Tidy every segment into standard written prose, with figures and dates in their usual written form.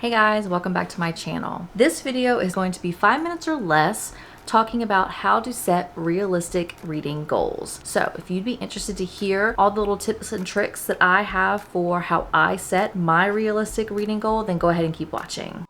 Hey guys, welcome back to my channel. This video is going to be 5 minutes or less talking about how to set realistic reading goals. So if you'd be interested to hear all the little tips and tricks that I have for how I set my realistic reading goal, then go ahead and keep watching.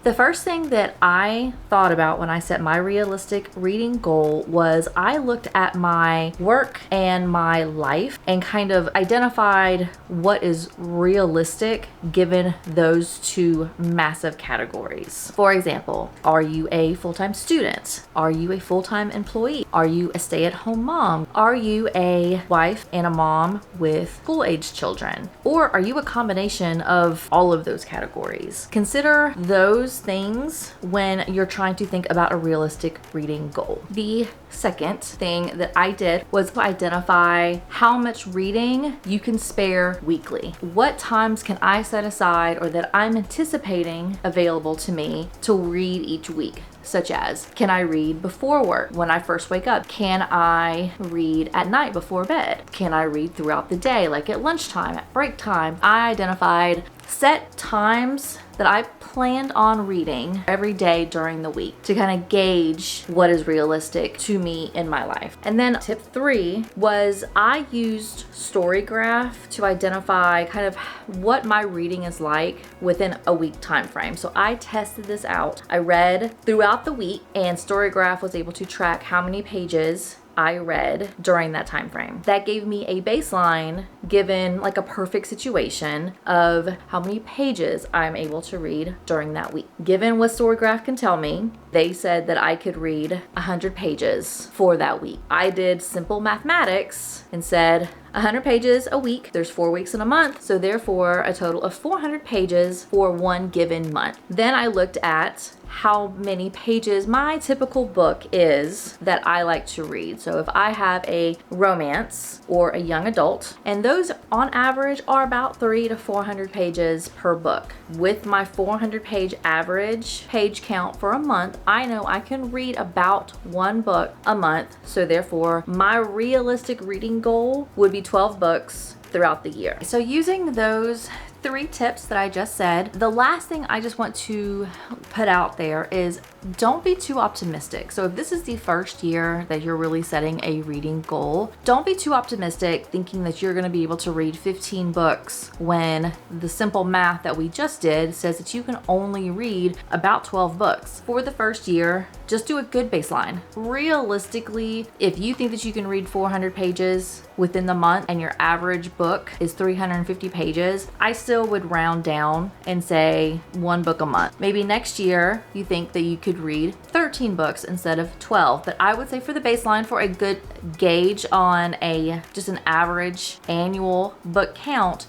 The first thing that I thought about when I set my realistic reading goal was I looked at my work and my life and kind of identified what is realistic given those two massive categories. For example, are you a full-time student? Are you a full-time employee? Are you a stay-at-home mom? Are you a wife and a mom with school-aged children? Or are you a combination of all of those categories? Consider those things when you're trying to think about a realistic reading goal. The second thing that I did was to identify how much reading you can spare weekly. What times can I set aside or that I'm anticipating available to me to read each week? Such as, can I read before work when I first wake up? Can I read at night before bed? Can I read throughout the day, like at lunchtime, at break time? I identified set times that I planned on reading every day during the week to kind of gauge what is realistic to me in my life. And then tip 3 was I used Storygraph to identify kind of what my reading is like within a week time frame. So I tested this out. I read throughout the week and Storygraph was able to track how many pages I read during that time frame. That gave me a baseline given like a perfect situation of how many pages I'm able to read during that week. Given what Storygraph can tell me, they said that I could read 100 pages for that week. I did simple mathematics and said 100 pages a week. There's 4 weeks in a month, so therefore a total of 400 pages for one given month. Then I looked at how many pages my typical book is that I like to read. So if I have a romance or a young adult, and those on average are about 300 to 400 pages per book. With my 400 page average page count for a month, I know I can read about one book a month. So therefore my realistic reading goal would be 12 books throughout the year. So using those 3 tips that I just said, the last thing I just want to put out there is don't be too optimistic. So if this is the first year that you're really setting a reading goal, don't be too optimistic thinking that you're going to be able to read 15 books when the simple math that we just did says that you can only read about 12 books. For the first year, just do a good baseline. Realistically, if you think that you can read 400 pages within the month and your average book is 350 pages, I still would round down and say 1 book a month. Maybe next year you think that you could read 13 books instead of 12, but I would say for the baseline, for a good gauge on just an average annual book count,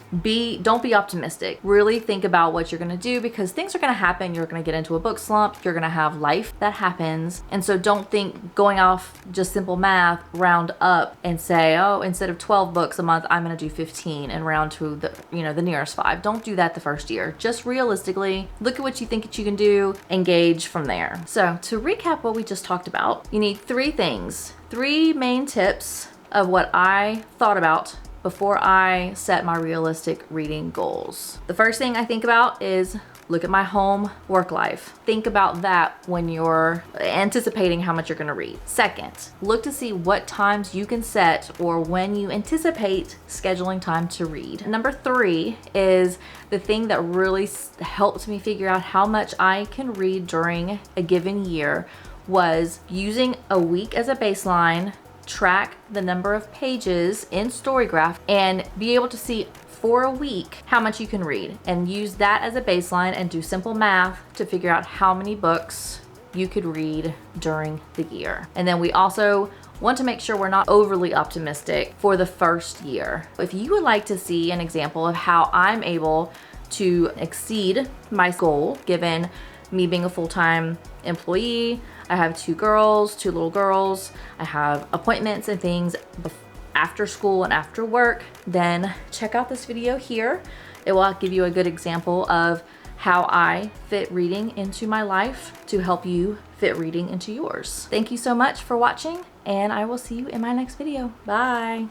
don't be optimistic. Really think about what you're going to do, because things are going to happen. You're going to get into a book slump. You're going to have life that happens. And so don't think going off just simple math, round up and say, oh, instead of 12 books a month, I'm going to do 15 and round to the nearest 5. Don't do that the first year. Just realistically look at what you think that you can do, engage from there. So to recap what we just talked about, you need 3 things, 3 main tips of what I thought about before I set my realistic reading goals. The first thing I think about is look at my home work life. Think about that when you're anticipating how much you're gonna read. Second, look to see what times you can set or when you anticipate scheduling time to read. Number 3 is the thing that really helped me figure out how much I can read during a given year was using a week as a baseline, track the number of pages in Storygraph, and be able to see for a week how much you can read, and use that as a baseline and do simple math to figure out how many books you could read during the year. And then we also want to make sure we're not overly optimistic for the first year. If you would like to see an example of how I'm able to exceed my goal, given me being a full-time employee, I have 2 little girls, I have appointments and things after school and after work, then check out this video here. It will give you a good example of how I fit reading into my life to help you fit reading into yours. Thank you so much for watching, and I will see you in my next video. Bye.